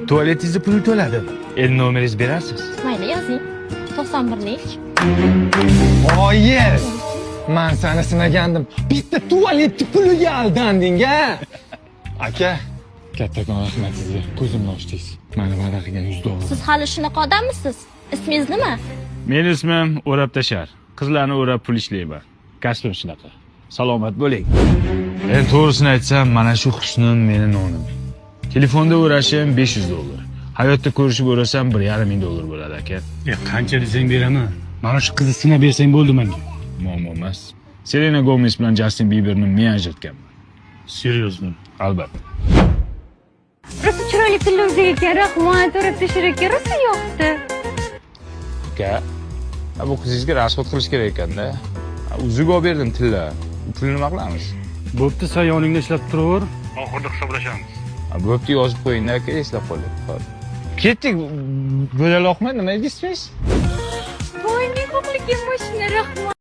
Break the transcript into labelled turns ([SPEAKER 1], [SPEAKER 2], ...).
[SPEAKER 1] Tualetingizni puli to'ladi. Endi nomeringizni berasiz?
[SPEAKER 2] Mayli, yozing. 91lik.
[SPEAKER 3] Oyi, men seni sinagandim. Bitta tualetni puliga aldanding-a? Aka, kattakon rahmat sizga. Ko'zimni ochdingiz. Meni va'da qilgan $100.
[SPEAKER 2] Siz hali shunaqa odammisiz? Ismingiz nima?
[SPEAKER 1] Meni ismim O'rab Tashar. Qizlarni o'rab pul ishlayman. Kasbim shunaqa. Salomat bo'ling. To'g'risini aytsam, mana shu husnim meni nonim. Telefonda o'rashim $500. Hayotda ko'rishib o'rasam $1,500 bo'ladi aka.
[SPEAKER 4] Qancha desang beraman. Mana shu qizni sinab bersang bo'ldi menga.
[SPEAKER 1] Muammo emas. Selena Gomez bilan Justin Bieberni men ajratganman.
[SPEAKER 4] Серьезно.
[SPEAKER 1] Albatta.
[SPEAKER 5] Rosa chiroyli tillar ekan, rahmat. O'rab Tashar aka, rosa yoqdi.
[SPEAKER 1] Aka, bu qizingizga rasxod qilish kerak ekanda. Uziga olib berdim tilla. Pulni nima qilamiz?
[SPEAKER 4] Bo'pti, sen yoningda ishlab turaver. Oxirida hisoblashamiz.
[SPEAKER 1] Bo'pti, yozib qo'ying aka, eslab qoling. Xo'p. Ketdik. Bo'laloqmi? Nima deysiz?
[SPEAKER 5] Voy, ne xo'rlik mashina, rahmat.